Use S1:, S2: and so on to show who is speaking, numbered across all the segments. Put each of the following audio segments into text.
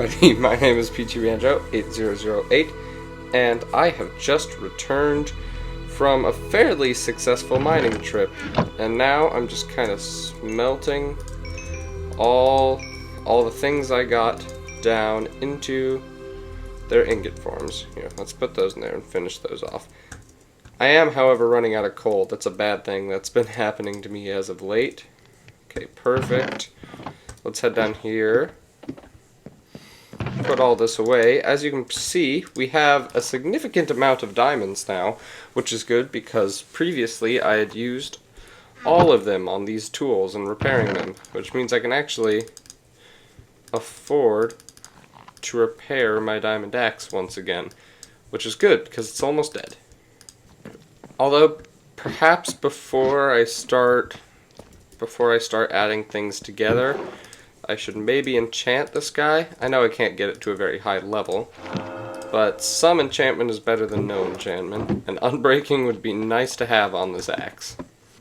S1: everybody, my name is PTBanjo8008, and I have just returned from a fairly successful mining trip, and now I'm just kind of smelting all the things I got down into their ingot forms. Here, let's put those in there and finish those off. I am, however, running out of coal. That's a bad thing that's been happening to me as of late. Okay, perfect. Let's head down here. Put all this away. As you can see, we have a significant amount of diamonds now, which is good because previously I had used all of them on these tools and repairing them, which means I can actually afford to repair my diamond axe once again, which is good because it's almost dead. Although perhaps before I start adding things together, I should maybe enchant this guy. I know I can't get it to a very high level, but some enchantment is better than no enchantment, and unbreaking would be nice to have on this axe.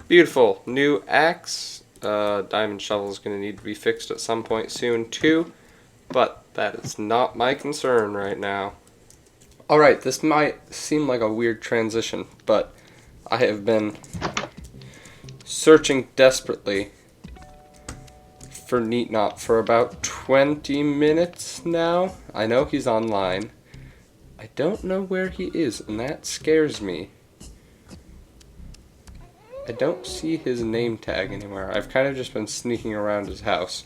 S1: Beautiful. New axe. Diamond shovel is going to need to be fixed at some point soon too, but that is not my concern right now. Alright, this might seem like a weird transition, but I have been searching desperately for NeatNaut for about 20 minutes now. I know he's online. I don't know where he is, and that scares me. I don't see his name tag anywhere. I've kind of just been sneaking around his house.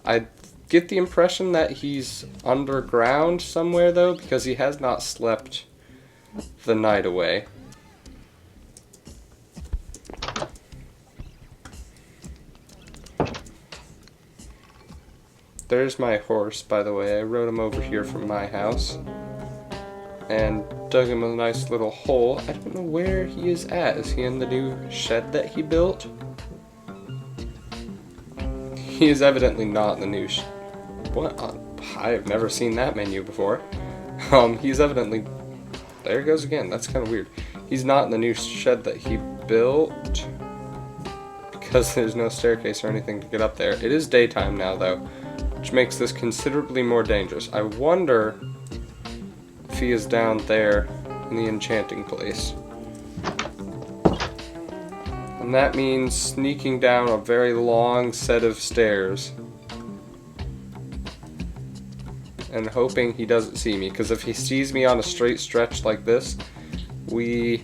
S1: I get the impression that he's underground somewhere, though, because he has not slept the night away. There's my horse, by the way. I rode him over here from my house and dug him a nice little hole. I don't know where he is at. Is he in the new shed that he built? He is evidently not in the new what? I have never seen that menu before. He's evidently... There he goes again. That's kind of weird. He's not in the new shed that he built because there's no staircase or anything to get up there. It is daytime now, though, which makes this considerably more dangerous. I wonder if he is down there in the enchanting place. And that means sneaking down a very long set of stairs and hoping he doesn't see me, because if he sees me on a straight stretch like this, we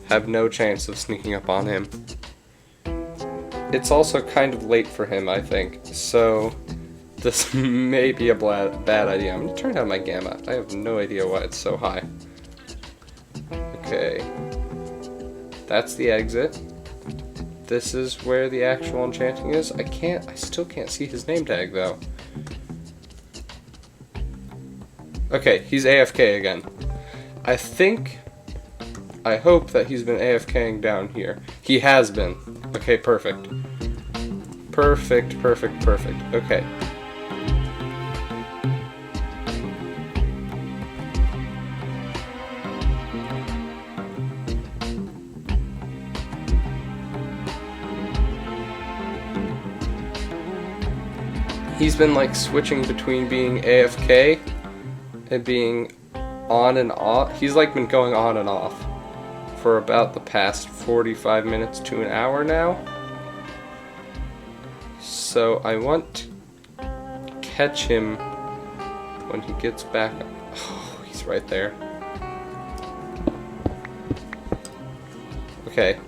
S1: have no chance of sneaking up on him. It's also kind of late for him, I think, so this may be a bad idea. I'm going to turn down my gamma. I have no idea why it's so high. Okay. That's the exit. This is where the actual enchanting is. I still can't see his name tag, though. Okay, he's AFK again. I hope that he's been AFKing down here. He has been. Okay, perfect. Perfect. Okay. He's been like switching between being AFK and being on and off. He's like been going on and off for about the past 45 minutes to an hour now. So I want to catch him when he gets back. Oh, he's right there. Okay.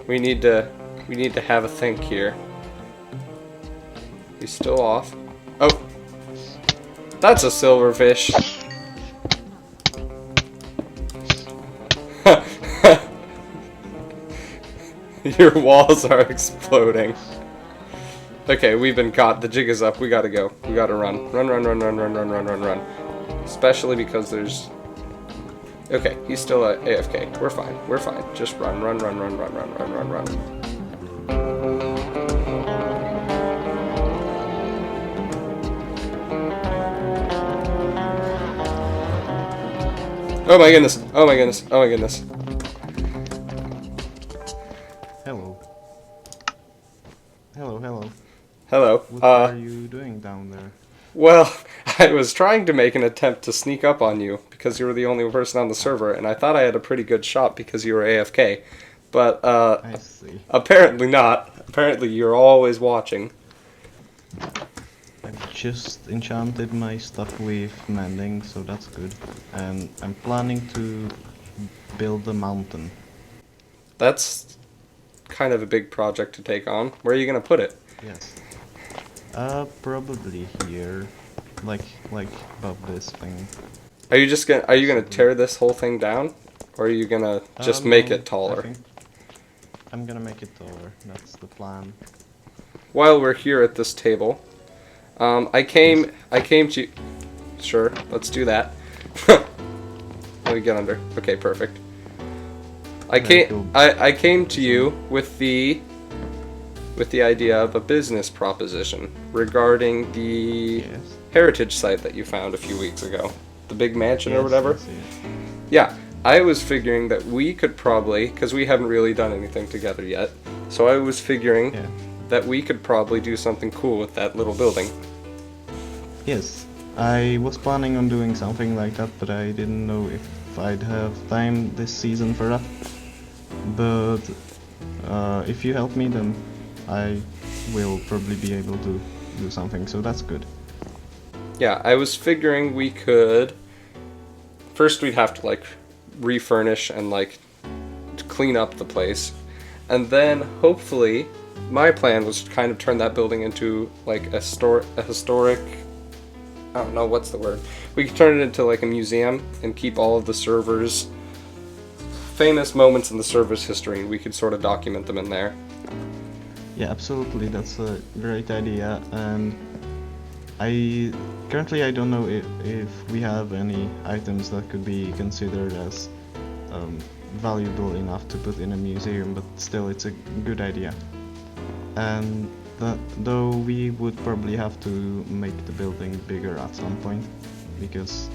S1: We need to have a think here. He's still off. Oh! That's a silverfish! Your walls are exploding. Okay, we've been caught. The jig is up. We gotta go. We gotta run. Run. Especially because there's... Okay, he's still at AFK. We're fine. Just run. Oh my goodness.
S2: Hello.
S1: Hello.
S2: What are you doing down there?
S1: Well, I was trying to make an attempt to sneak up on you because you were the only person on the server, and I thought I had a pretty good shot because you were AFK. But,
S2: I see.
S1: apparently not. Apparently you're always watching.
S2: I just enchanted my stuff with mending, so that's good. And I'm planning to build a mountain.
S1: That's kind of a big project to take on. Where are you gonna put it?
S2: Yes. Probably here, like above this thing.
S1: Are you gonna tear this whole thing down? Or are you gonna just make
S2: No,
S1: it taller?
S2: I think I'm gonna make it taller. That's the plan.
S1: While we're here at this table, I came to... Sure, let's do that. Let me get under. Okay, perfect. I came to you with the idea of a business proposition regarding the
S2: Yes.
S1: heritage site that you found a few weeks ago. The big mansion or
S2: Yes,
S1: whatever.
S2: yes, yes.
S1: Yeah, I was figuring that we could probably, because we haven't really done anything together yet, so I was figuring
S2: Yeah.
S1: that we could probably do something cool with that little building.
S2: Yes. I was planning on doing something like that, but I didn't know if I'd have time this season for that. But if you help me, then I will probably be able to do something, so that's good.
S1: Yeah, I was figuring we could... First we'd have to, like, refurnish and, like, clean up the place. And then, hopefully, my plan was to kind of turn that building into, like, a historic... I don't know, what's the word? We could turn it into, like, a museum and keep all of the servers... famous moments in the server's history, and we could sort of document them in there.
S2: Yeah, absolutely, that's a great idea, and currently I don't know if we have any items that could be considered as valuable enough to put in a museum, but still it's a good idea. And though we would probably have to make the building bigger at some point, because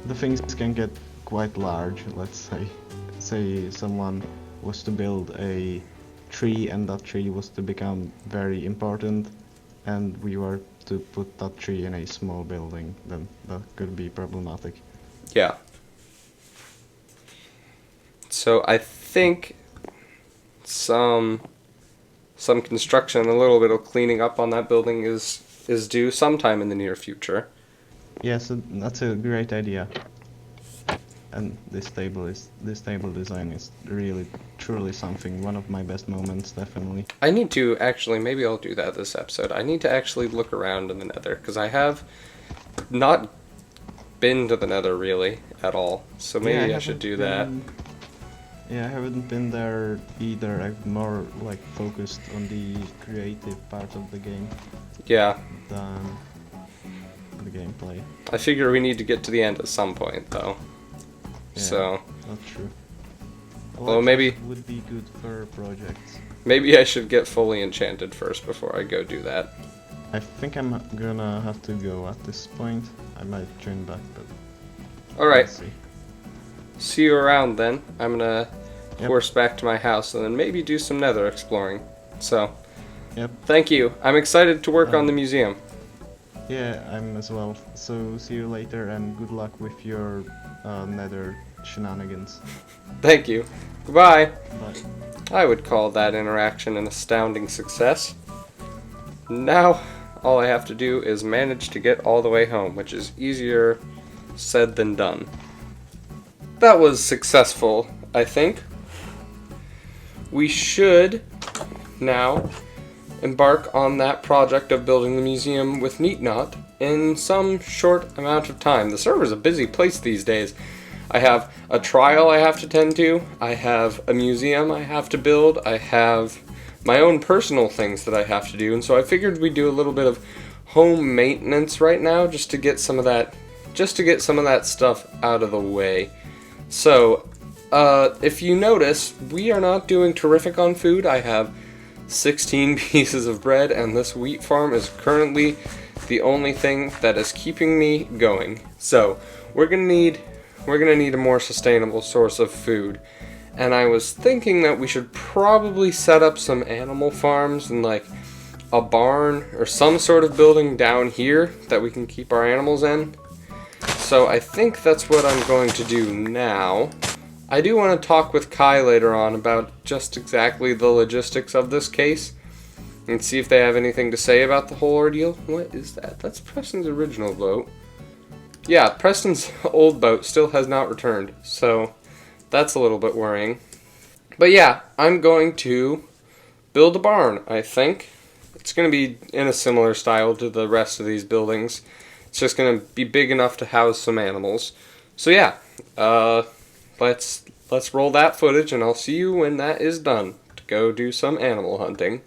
S2: the things can get quite large. Let's say someone was to build a tree and that tree was to become very important, and we were to put that tree in a small building, then that could be problematic.
S1: Yeah. So I think some construction, a little bit of cleaning up on that building is due sometime in the near future.
S2: Yes, that's a great idea. And this table design is really truly something. One of my best moments, definitely.
S1: I need to actually, maybe I'll do that this episode. I need to actually look around in the Nether, because I have not been to the Nether really at all. So maybe I should do that.
S2: Yeah, I haven't been there either. I'm more like focused on the creative part of the game
S1: Yeah.
S2: than the gameplay.
S1: I figure we need to get to the end at some point, though.
S2: Yeah,
S1: So
S2: that's true.
S1: Well, maybe
S2: it would be good for projects.
S1: maybe I should get fully enchanted first before I go do that.
S2: I think I'm gonna have to go at this point. I might join back, but
S1: Alright,
S2: let's see.
S1: see you around then. I'm gonna
S2: Yep.
S1: horse back to my house and then maybe do some Nether exploring. So,
S2: Yep.
S1: thank you. I'm excited to work on the museum.
S2: Yeah, I'm as well. So see you later, and good luck with your Nether shenanigans.
S1: Thank you. Goodbye.
S2: Bye.
S1: I would call that interaction an astounding success. Now, all I have to do is manage to get all the way home, which is easier said than done. That was successful, I think. We should now embark on that project of building the museum with NeatNaut in some short amount of time. The server's a busy place these days. I have a trial I have to tend to, I have a museum I have to build, I have my own personal things that I have to do, and so I figured we'd do a little bit of home maintenance right now just to get some of that stuff out of the way. So, if you notice, we are not doing terrific on food. I have 16 pieces of bread, and this wheat farm is currently the only thing that is keeping me going. So, we're gonna need a more sustainable source of food. And I was thinking that we should probably set up some animal farms and like a barn or some sort of building down here that we can keep our animals in. So I think that's what I'm going to do now. I do want to talk with Kai later on about just exactly the logistics of this case and see if they have anything to say about the whole ordeal. What is that? That's Preston's original boat. Yeah, Preston's old boat still has not returned, so that's a little bit worrying. But yeah, I'm going to build a barn, I think. It's going to be in a similar style to the rest of these buildings. It's just going to be big enough to house some animals. So yeah, let's roll that footage, and I'll see you when that is done to go do some animal hunting.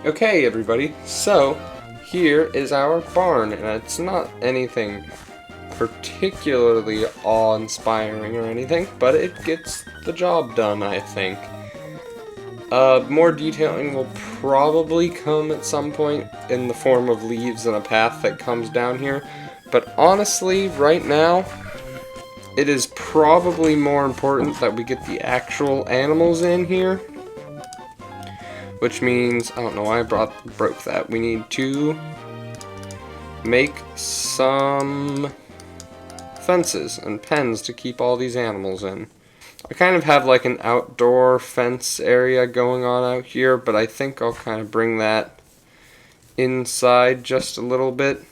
S1: Okay, everybody, so here is our barn, and it's not anything particularly awe-inspiring or anything, but it gets the job done, I think. More detailing will probably come at some point in the form of leaves and a path that comes down here, but honestly, right now, it is probably more important that we get the actual animals in here. Which means, I don't know why I broke that. We need to make some fences and pens to keep all these animals in. I kind of have like an outdoor fence area going on out here, but I think I'll kind of bring that inside just a little bit.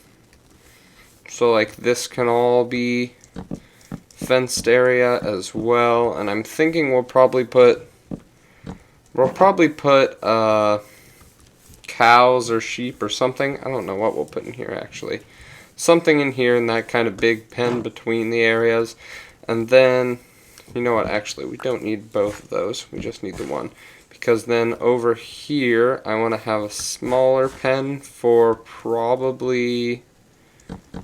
S1: So like this can all be fenced area as well, and I'm thinking we'll probably put cows or sheep or something. I don't know what we'll put in here actually. Something in here in that kind of big pen between the areas. And then, you know what, actually we don't need both of those. We just need the one. Because then over here I want to have a smaller pen for probably,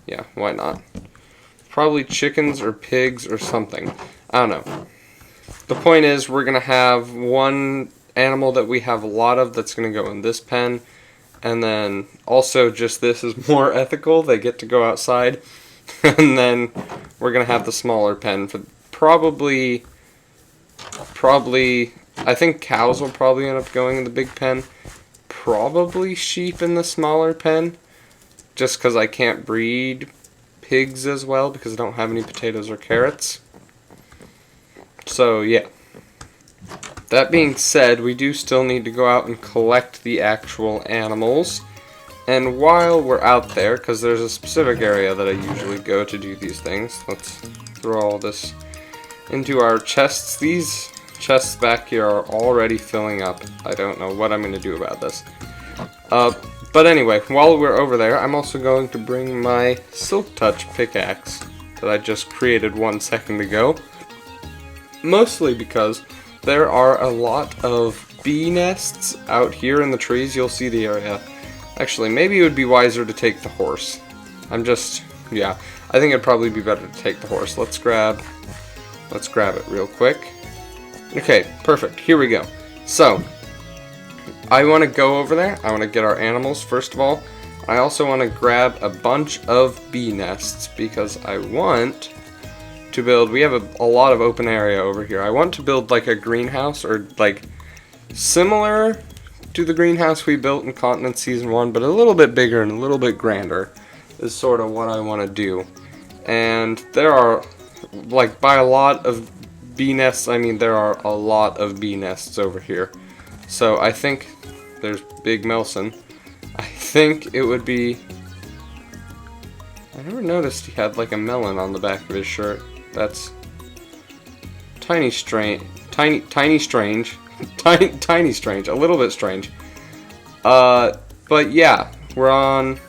S1: yeah, why not? Probably chickens or pigs or something. I don't know. The point is we're going to have one animal that we have a lot of that's going to go in this pen, and then also just this is more ethical, they get to go outside, and then we're going to have the smaller pen for probably I think cows will probably end up going in the big pen, probably sheep in the smaller pen, just because I can't breed pigs as well because I don't have any potatoes or carrots. So yeah. That being said, we do still need to go out and collect the actual animals. And while we're out there, because there's a specific area that I usually go to do these things, let's throw all this into our chests. These chests back here are already filling up. I don't know what I'm going to do about this. But anyway, while we're over there, I'm also going to bring my Silk Touch pickaxe that I just created 1 second ago. Mostly because there are a lot of bee nests out here in the trees. You'll see the area. Actually, maybe it would be wiser to take the horse. Yeah, I think it'd probably be better to take the horse. Let's grab it real quick. Okay, perfect. Here we go. So, I want to go over there. I want to get our animals first of all. I also want to grab a bunch of bee nests because I want to build, we have a lot of open area over here. I want to build like a greenhouse, or like similar to the greenhouse we built in Continent Season 1, but a little bit bigger and a little bit grander is sort of what I want to do. And there are, like, by a lot of bee nests, I mean there are a lot of bee nests over here. So I think there's Big Melson. I think it would be... I never noticed he had like a melon on the back of his shirt. That's tiny strange. Tiny strange. Tiny strange. A little bit strange. But yeah, we're on...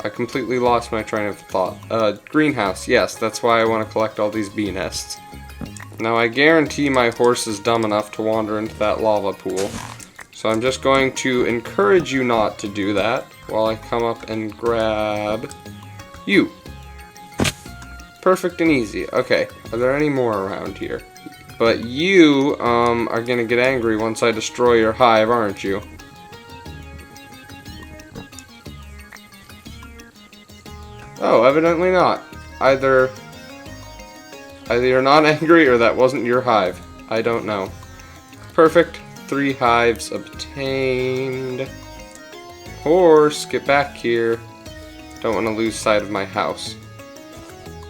S1: I completely lost my train of thought. Greenhouse, yes, that's why I want to collect all these bee nests. Now I guarantee my horse is dumb enough to wander into that lava pool. So I'm just going to encourage you not to do that while I come up and grab you. Perfect and easy. Okay, are there any more around here? But you, are gonna get angry once I destroy your hive, aren't you? Oh, evidently not. Either you're not angry or that wasn't your hive. I don't know. Perfect. 3 hives obtained. Horse, get back here. Don't want to lose sight of my house.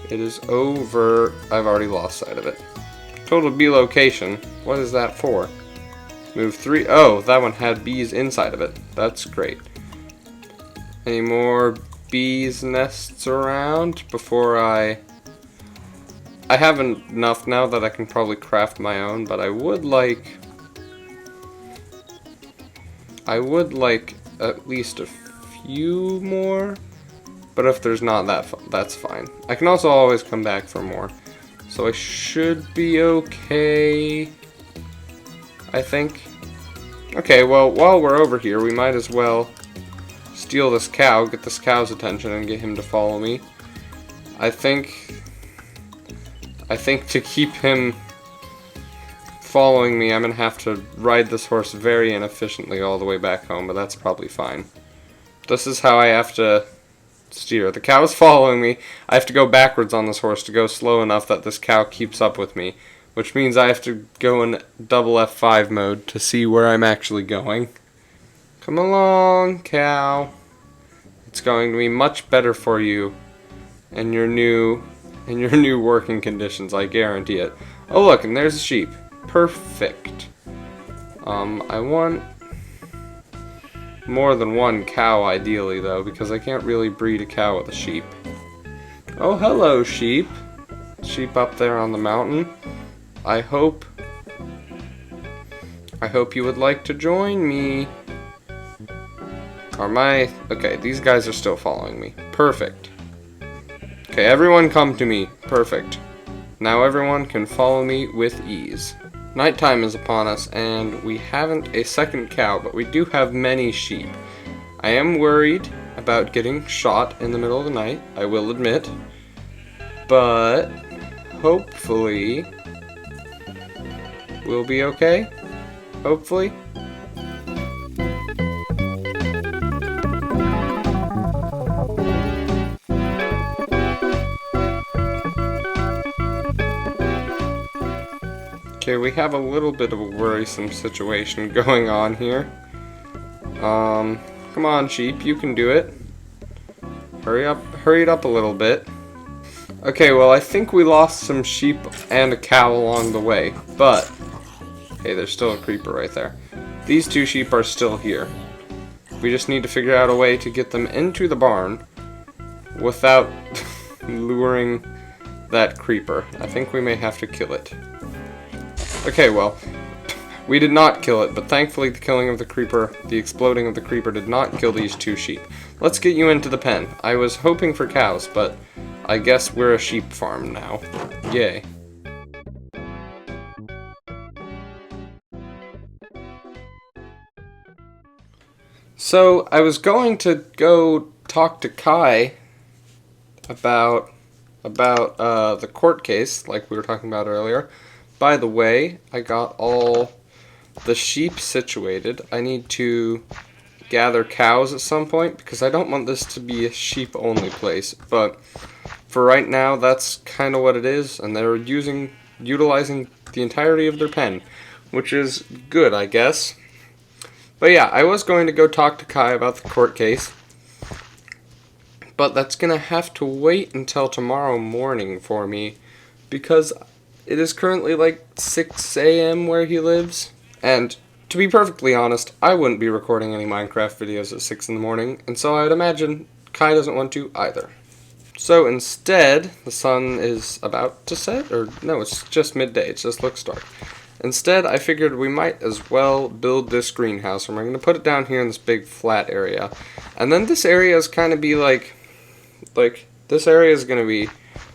S1: It is over. I've already lost sight of it. Total bee location. What is that for? Move 3. Oh, that one had bees inside of it. That's great. Any more bees nests around before I have enough now that I can probably craft my own, but I would like at least a few more. But if there's not, that's fine. I can also always come back for more. So I should be okay, I think. Okay, well, while we're over here, we might as well steal this cow, get this cow's attention, and get him to follow me. I think to keep him following me, I'm gonna have to ride this horse very inefficiently all the way back home, but that's probably fine. This is how I have to steer. The cow is following me. I have to go backwards on this horse to go slow enough that this cow keeps up with me, which means I have to go in double F5 mode to see where I'm actually going. Come along, cow. It's going to be much better for you and your new working conditions, I guarantee it. Oh look, and there's a sheep. Perfect. I want more than one cow ideally though, because I can't really breed a cow with a sheep. Oh hello sheep. Sheep up there on the mountain. I hope you would like to join me. Okay, these guys are still following me. Perfect. Okay, everyone come to me. Perfect. Now everyone can follow me with ease. Nighttime is upon us, and we haven't a second cow, but we do have many sheep. I am worried about getting shot in the middle of the night, I will admit. But hopefully we'll be okay. Hopefully. Okay, we have a little bit of a worrisome situation going on here. Come on sheep, you can do it. Hurry it up a little bit. Okay, well I think we lost some sheep and a cow along the way, but hey, there's still a creeper right there. These 2 sheep are still here. We just need to figure out a way to get them into the barn without luring that creeper. I think we may have to kill it. Okay, well, we did not kill it, but thankfully the killing of the creeper, the exploding of the creeper did not kill these 2 sheep. Let's get you into the pen. I was hoping for cows, but I guess we're a sheep farm now. Yay. So, I was going to go talk to Kai about the court case, like we were talking about earlier. By the way, I got all the sheep situated. I need to gather cows at some point because I don't want this to be a sheep-only place. But for right now, that's kind of what it is, and they're utilizing the entirety of their pen, which is good, I guess. But yeah, I was going to go talk to Kai about the court case, but that's going to have to wait until tomorrow morning for me because it is currently like 6 a.m. where he lives, and to be perfectly honest, I wouldn't be recording any Minecraft videos at 6 in the morning, and so I would imagine Kai doesn't want to either. So instead, the sun is about to set, or no, it's just midday, it just looks dark. Instead, I figured we might as well build this greenhouse, and we're going to put it down here in this big flat area. And then this area is kind of be like, this area is going to be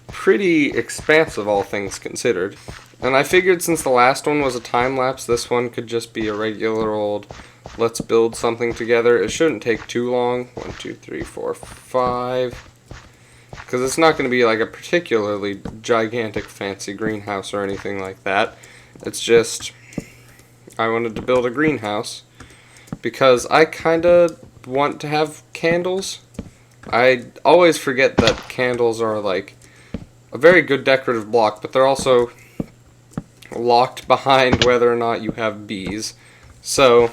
S1: pretty expansive, all things considered. And I figured since the last one was a time-lapse, this one could just be a regular old, let's build something together. It shouldn't take too long. 1, 2, 3, 4, 5. Because it's not going to be like a particularly gigantic fancy greenhouse or anything like that. It's just, I wanted to build a greenhouse because I kind of want to have candles. I always forget that candles are like a very good decorative block, but they're also locked behind whether or not you have bees. So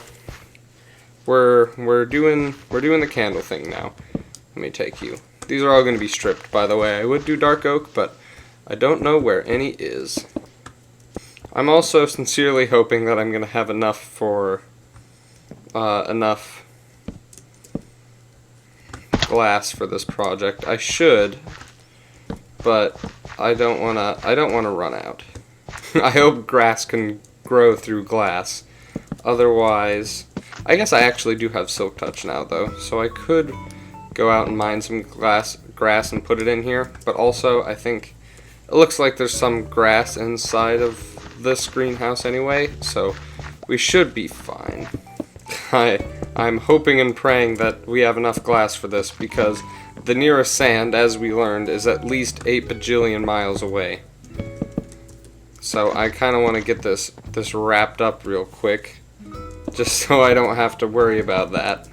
S1: we're doing the candle thing now. Let me take you. These are all going to be stripped, by the way. I would do dark oak, but I don't know where any is. I'm also sincerely hoping that I'm going to have enough for enough glass for this project. I should, but I don't want to run out. I hope grass can grow through glass. Otherwise, I guess I actually do have silk touch now though, so I could go out and mine some grass and put it in here, but also I think it looks like there's some grass inside of this greenhouse anyway, so we should be fine. I'm hoping and praying that we have enough glass for this, because the nearest sand, as we learned, is at least 8 bajillion miles away. So I kind of want to get this wrapped up real quick, just so I don't have to worry about that.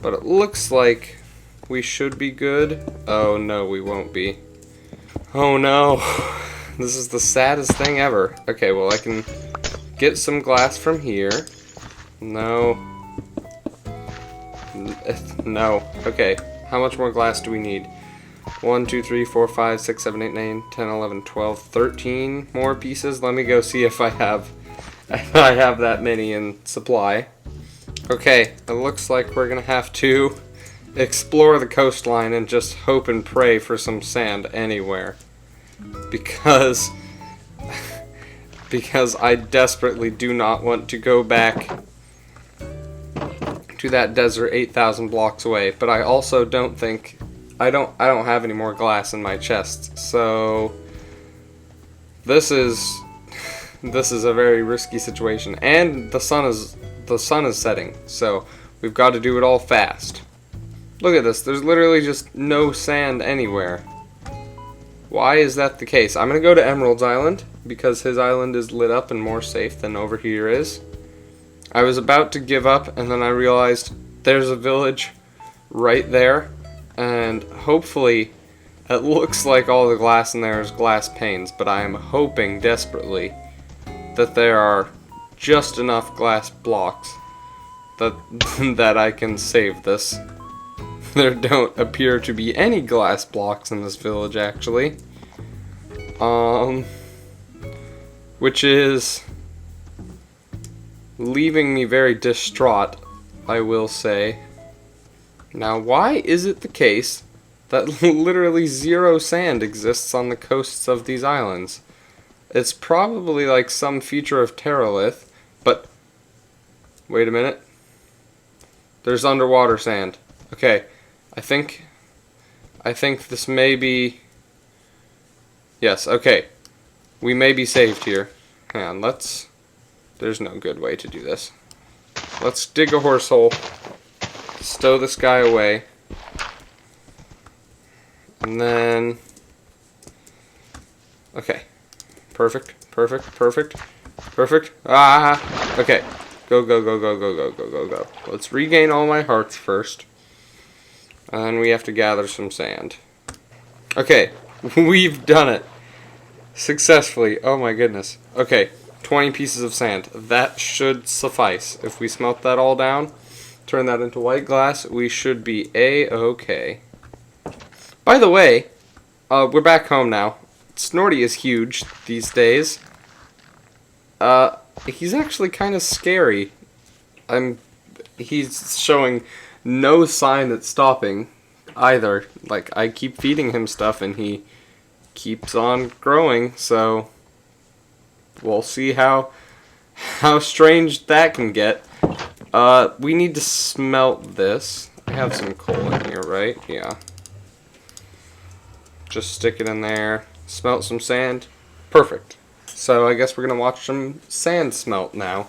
S1: But it looks like we should be good. Oh no, we won't be. Oh no. This is the saddest thing ever. Okay, well I can get some glass from here. No. No. Okay, how much more glass do we need? 1, 2, 3, 4, 5, 6, 7, 8, 9, 10, 11, 12, 13 more pieces. Let me go see if I have that many in supply. Okay, it looks like we're gonna have to explore the coastline and just hope and pray for some sand anywhere. Because I desperately do not want to go back to that desert 8,000 blocks away, but I also don't think I don't have any more glass in my chest. So this is a very risky situation, and the sun is setting, so we've got to do it all fast. Look at this, there's literally just no sand anywhere. Why is that the case? I'm going to go to Emerald's Island, because his island is lit up and more safe than over here is. I was about to give up, and then I realized there's a village right there, and hopefully it looks like all the glass in there is glass panes, but I am hoping desperately that there are just enough glass blocks that I can save this. There don't appear to be any glass blocks in this village, actually. Which is leaving me very distraught, I will say. Now, why is it the case that literally zero sand exists on the coasts of these islands? It's probably like some feature of Terralith, but wait a minute. There's underwater sand. Okay, I think this may be... Yes, okay. We may be saved here. Hang on, there's no good way to do this. Let's dig a horse hole. Stow this guy away. And then... Okay. Perfect. Ah! Okay. Go. Let's regain all my hearts first. And then we have to gather some sand. Okay. We've done it. Successfully. Oh my goodness. Okay. 20 pieces of sand. That should suffice. If we smelt that all down, turn that into white glass, we should be A-okay. By the way, we're back home now. Snorty is huge these days. He's actually kind of scary. He's showing no sign that's stopping either. Like, I keep feeding him stuff and he keeps on growing, so we'll see how strange that can get. We need to smelt this. I have some coal in here, right? Yeah. Just stick it in there. Smelt some sand. Perfect. So I guess we're gonna watch some sand smelt now.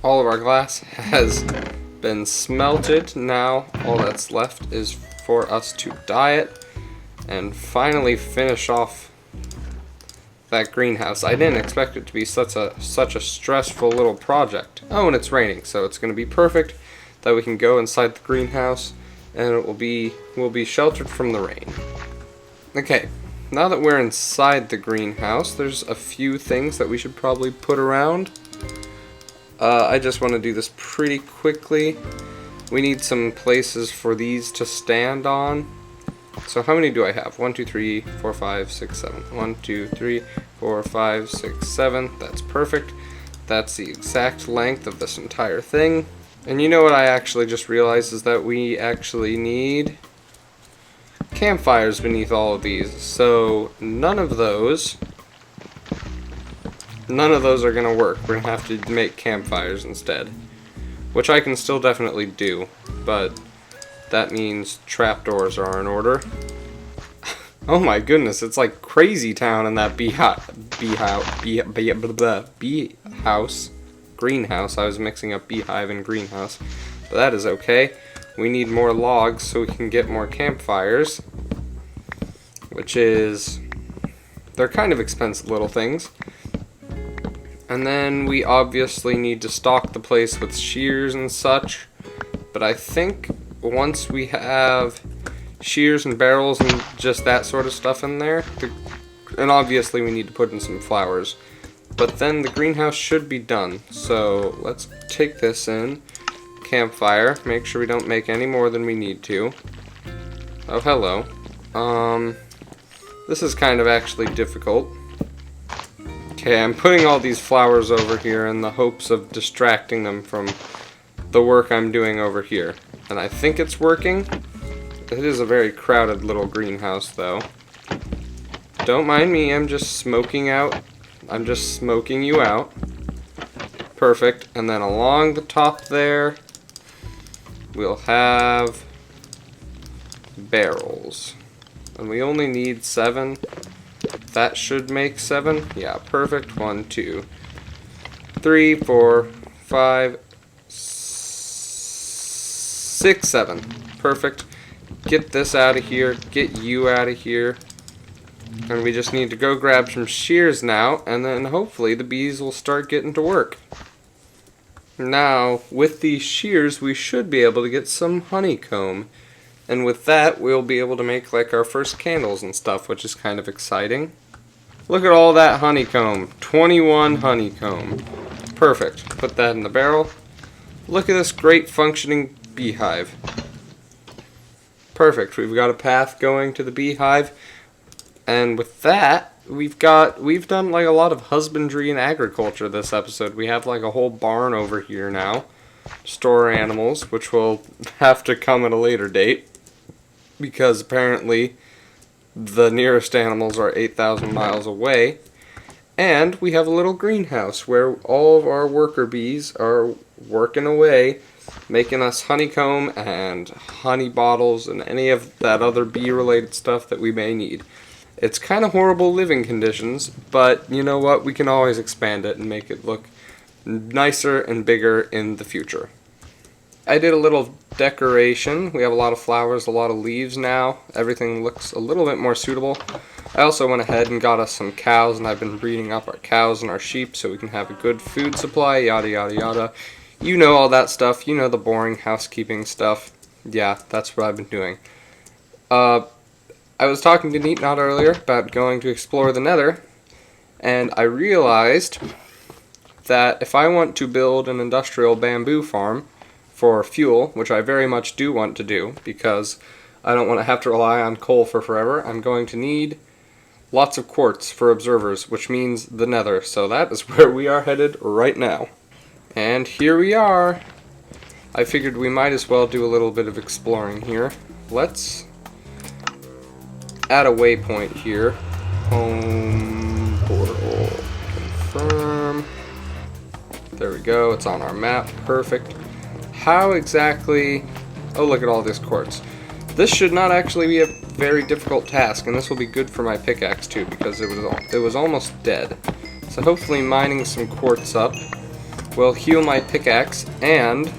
S1: All of our glass has been smelted. Now all that's left is for us to dye it and finally finish off that greenhouse. I didn't expect it to be such a stressful little project. Oh, and it's raining, so it's going to be perfect that we can go inside the greenhouse and we'll be sheltered from the rain. Okay, now that we're inside the greenhouse, there's a few things that we should probably put around. I just want to do this pretty quickly. We need some places for these to stand on. So how many do I have? 1, 2, 3, 4, 5, 6, 7. 1, 2, 3, 4, 5, 6, 7. That's perfect. That's the exact length of this entire thing. And you know what I actually just realized is that we actually need campfires beneath all of these. So none of those are going to work. We're going to have to make campfires instead. Which I can still definitely do. But that means trapdoors are in order. Oh my goodness, it's like crazy town in that greenhouse. I was mixing up beehive and greenhouse. But that is okay. We need more logs so we can get more campfires. Which is... they're kind of expensive little things. And then we obviously need to stock the place with shears and such. But I think once we have shears and barrels and just that sort of stuff in there, and obviously we need to put in some flowers. But then the greenhouse should be done. So let's take this in. Campfire. Make sure we don't make any more than we need to. Oh, hello. This is kind of actually difficult. Okay, I'm putting all these flowers over here in the hopes of distracting them from the work I'm doing over here. And I think it's working. It is a very crowded little greenhouse, though. Don't mind me, I'm just smoking you out. Perfect. And then along the top there, we'll have barrels. And we only need 7. That should make 7. Yeah, perfect. 1, 2, 3, 4, 5, 6, 7. Perfect. Get this out of here. Get you out of here. And we just need to go grab some shears now, and then hopefully the bees will start getting to work. Now, with these shears, we should be able to get some honeycomb. And with that, we'll be able to make like our first candles and stuff, which is kind of exciting. Look at all that honeycomb. 21 honeycomb. Perfect. Put that in the barrel. Look at this great functioning beehive. Perfect. We've got a path going to the beehive. And with that, we've done like a lot of husbandry and agriculture this episode. We have like a whole barn over here now. Store animals, which will have to come at a later date. Because apparently the nearest animals are 8,000 miles away. And we have a little greenhouse where all of our worker bees are working away, making us honeycomb and honey bottles and any of that other bee-related stuff that we may need. It's kind of horrible living conditions, but you know what? We can always expand it and make it look nicer and bigger in the future. I did a little decoration. We have a lot of flowers, a lot of leaves now. Everything looks a little bit more suitable. I also went ahead and got us some cows, and I've been breeding up our cows and our sheep so we can have a good food supply, yada yada yada. You know all that stuff. You know the boring housekeeping stuff. Yeah, that's what I've been doing. I was talking to NeatNaut earlier about going to explore the Nether, and I realized that if I want to build an industrial bamboo farm for fuel, which I very much do want to do, because I don't want to have to rely on coal for forever, I'm going to need lots of quartz for observers, which means the Nether. So that is where we are headed right now. And here we are. I figured we might as well do a little bit of exploring here. Let's add a waypoint here. Home portal. Confirm. There we go. It's on our map. Perfect. How exactly... Oh, look at all this quartz. This should not actually be a very difficult task, and this will be good for my pickaxe too, because it was almost dead. So hopefully mining some quartz up will heal my pickaxe, and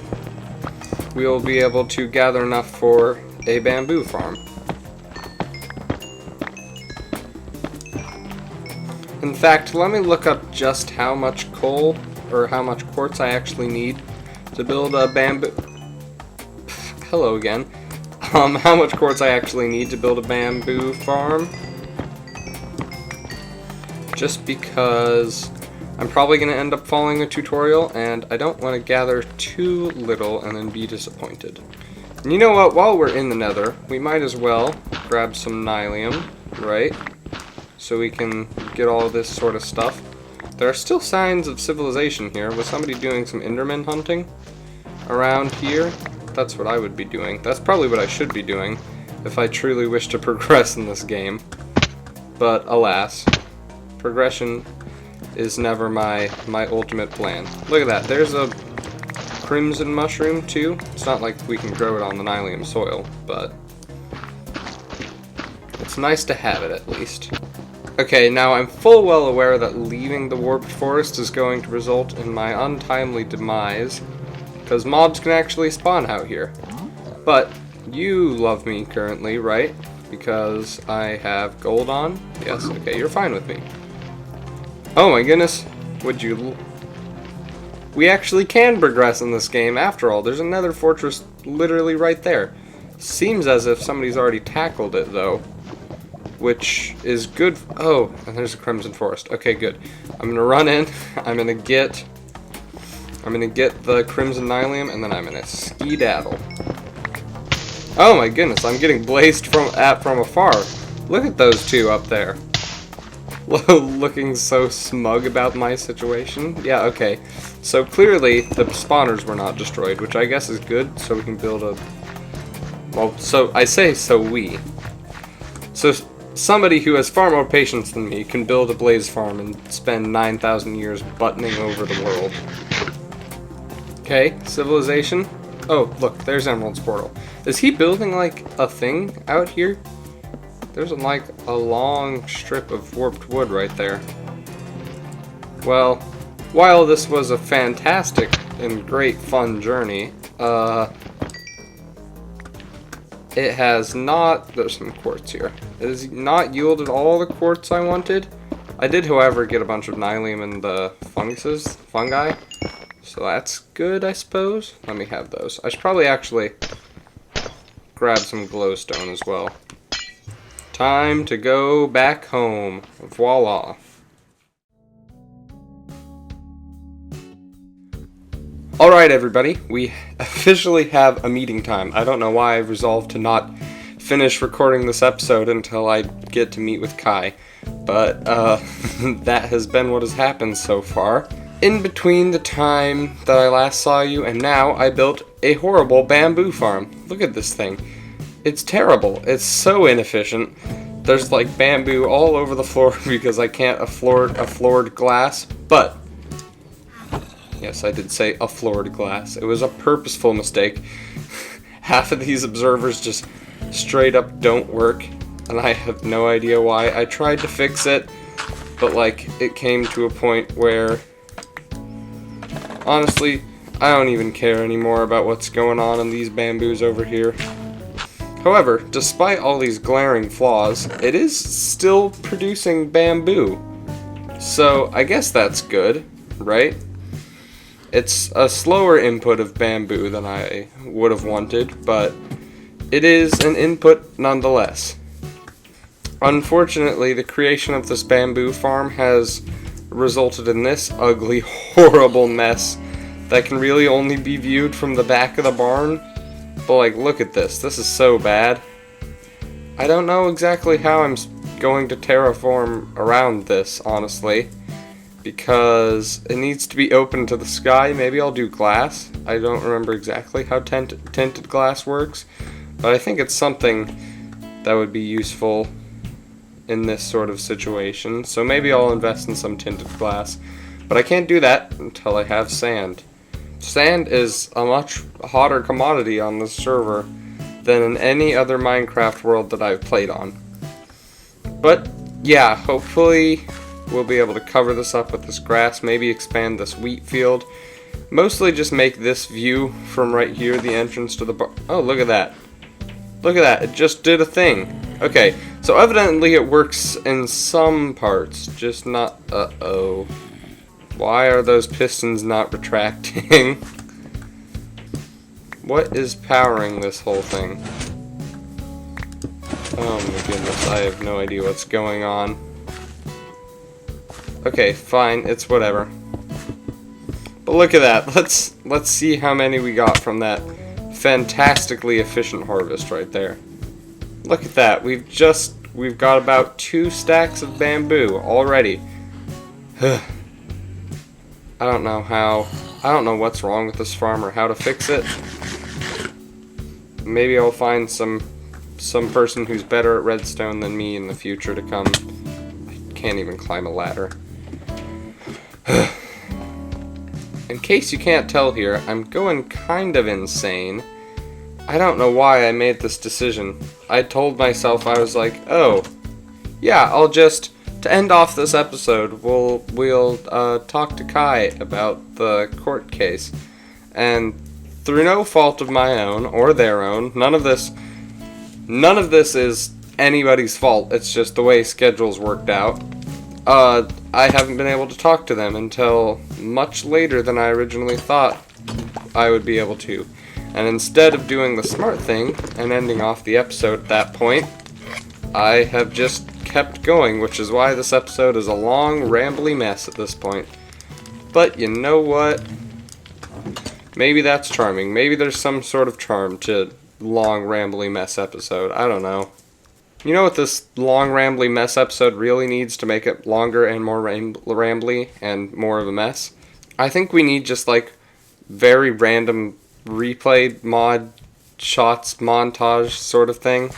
S1: we will be able to gather enough for a bamboo farm. In fact, let me look up just how much coal, or how much quartz I actually need to build a bamboo... Hello again. How much quartz I actually need to build a bamboo farm. Just because I'm probably going to end up following a tutorial, and I don't want to gather too little and then be disappointed. And you know what, while we're in the Nether, we might as well grab some nylium, right? So we can get all this sort of stuff. There are still signs of civilization here. Was somebody doing some Enderman hunting around here? That's what I would be doing. That's probably what I should be doing if I truly wish to progress in this game. But alas, progression is never my ultimate plan. Look at that, there's a crimson mushroom too. It's not like we can grow it on the nylium soil, but it's nice to have it at least. Okay, now I'm full well aware that leaving the warped forest is going to result in my untimely demise, because mobs can actually spawn out here. But you love me currently, right? Because I have gold on? Yes, okay, you're fine with me. Oh my goodness, would you... We actually can progress in this game after all. There's another fortress literally right there. Seems as if somebody's already tackled it though, which is good. Oh, and there's a crimson forest. Okay, good. I'm gonna run in. I'm gonna get the crimson nylium, and then I'm gonna skedaddle. Oh my goodness, I'm getting blazed from afar. Look at those two up there. Looking so smug about my situation. Yeah, okay. So clearly the spawners were not destroyed, which I guess is good, so we can build a... Well, so I say so we. So somebody who has far more patience than me can build a blaze farm and spend 9,000 years buttoning over the world. Okay, civilization. Oh, look, there's Emerald's portal. Is he building, like, a thing out here? There's, like, a long strip of warped wood right there. Well, while this was a fantastic and great fun journey, it has not... There's some quartz here. It has not yielded all the quartz I wanted. I did, however, get a bunch of nylium and the fungi. So that's good, I suppose. Let me have those. I should probably actually grab some glowstone as well. Time to go back home. Voila. Alright everybody, we officially have a meeting time. I don't know why I resolved to not finish recording this episode until I get to meet with Kai. But, that has been what has happened so far. In between the time that I last saw you and now, I built a horrible bamboo farm. Look at this thing. It's terrible. It's so inefficient. There's like bamboo all over the floor because I can't afford a floored glass. But, yes, I did say a floored glass. It was a purposeful mistake. Half of these observers just straight up don't work, and I have no idea why. I tried to fix it, but like it came to a point where honestly, I don't even care anymore about what's going on in these bamboos over here. However, despite all these glaring flaws, it is still producing bamboo. So, I guess that's good, right? It's a slower input of bamboo than I would have wanted, but it is an input nonetheless. Unfortunately, the creation of this bamboo farm has resulted in this ugly, horrible mess that can really only be viewed from the back of the barn. But like, look at this. This is so bad. I don't know exactly how I'm going to terraform around this, honestly, because it needs to be open to the sky. Maybe I'll do glass. I don't remember exactly how tinted glass works, but I think it's something that would be useful in this sort of situation. So maybe I'll invest in some tinted glass, but I can't do that until I have sand. Sand is a much hotter commodity on this server than in any other Minecraft world that I've played on. But yeah, hopefully we'll be able to cover this up with this grass, maybe expand this wheat field. Mostly just make this view from right here the entrance to the bar. Oh, look at that. Look at that, it just did a thing. Okay, so evidently it works in some parts, just not... Uh-oh. Why are those pistons not retracting? What is powering this whole thing? Oh my goodness, I have no idea what's going on. Okay, fine, it's whatever. But look at that, let's see how many we got from that fantastically efficient harvest right there. Look at that, we've got about 2 stacks of bamboo already. I don't know what's wrong with this farm or how to fix it. Maybe I'll find some person who's better at redstone than me in the future to come. I can't even climb a ladder. In case you can't tell here, I'm going kind of insane. I don't know why I made this decision. I told myself, I was like, oh, yeah, to end off this episode, we'll talk to Kai about the court case. And through no fault of my own or their own, none of this is anybody's fault. It's just the way schedules worked out. I haven't been able to talk to them until much later than I originally thought I would be able to. And instead of doing the smart thing and ending off the episode at that point, I have just kept going, which is why this episode is a long, rambly mess at this point. But you know what? Maybe that's charming. Maybe there's some sort of charm to long, rambly mess episode. I don't know. You know what this long, rambly mess episode really needs to make it longer and more rambly and more of a mess? I think we need just like very random replay mod shots montage sort of thing.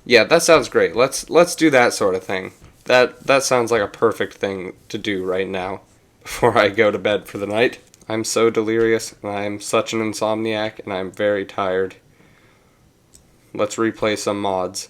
S1: Yeah, that sounds great. Let's do that sort of thing. That sounds like a perfect thing to do right now before I go to bed for the night. I'm so delirious and I'm such an insomniac and I'm very tired. Let's replay some mods.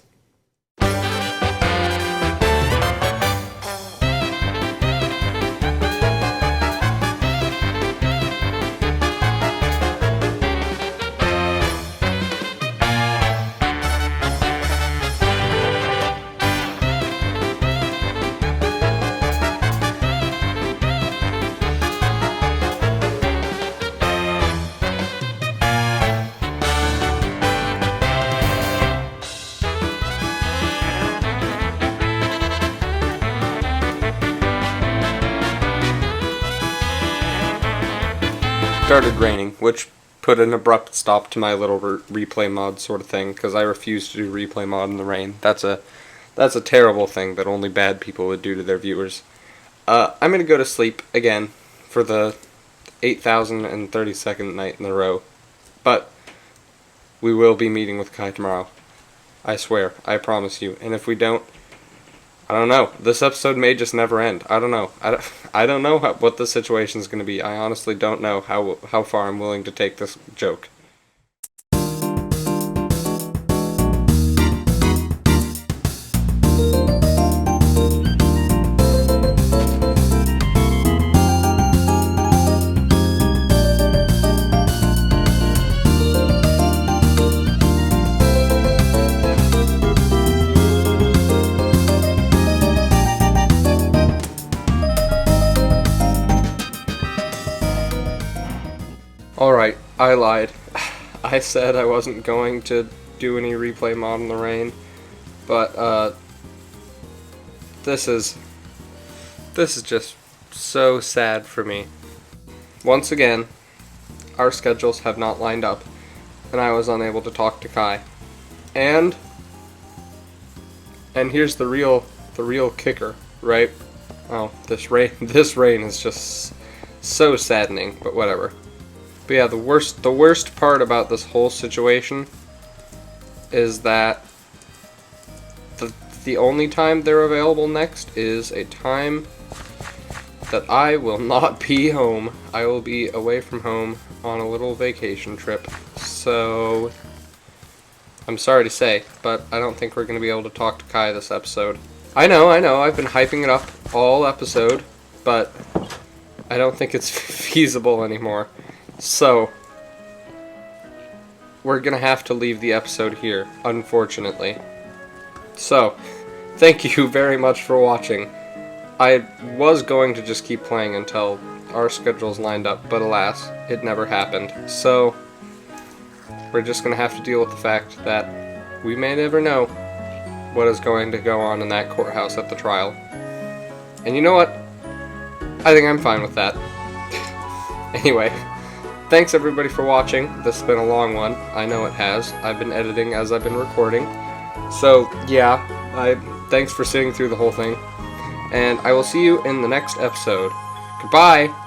S1: Started raining, which put an abrupt stop to my little replay mod sort of thing, because I refuse to do replay mod in the rain. That's a terrible thing that only bad people would do to their viewers. I'm going to go to sleep again for the 8,032nd night in a row, but we will be meeting with Kai tomorrow. I swear, I promise you, and if we don't, I don't know. This episode may just never end. I don't know. I don't know what the situation is going to be. I honestly don't know how far I'm willing to take this joke. Alright, I lied. I said I wasn't going to do any replay mod in the rain. But this is just so sad for me. Once again, our schedules have not lined up, and I was unable to talk to Kai. And here's the real kicker, right? Oh, this rain is just so saddening, but whatever. But yeah, the worst part about this whole situation is that the only time they're available next is a time that I will not be home. I will be away from home on a little vacation trip. So I'm sorry to say, but I don't think we're going to be able to talk to Kai this episode. I know, I've been hyping it up all episode, but I don't think it's feasible anymore. So we're going to have to leave the episode here, unfortunately. So, thank you very much for watching. I was going to just keep playing until our schedules lined up, but alas, it never happened. So, we're just going to have to deal with the fact that we may never know what is going to go on in that courthouse at the trial. And you know what? I think I'm fine with that. Anyway, thanks everybody for watching. This has been a long one. I know it has. I've been editing as I've been recording. So, yeah, thanks for sitting through the whole thing. And I will see you in the next episode. Goodbye!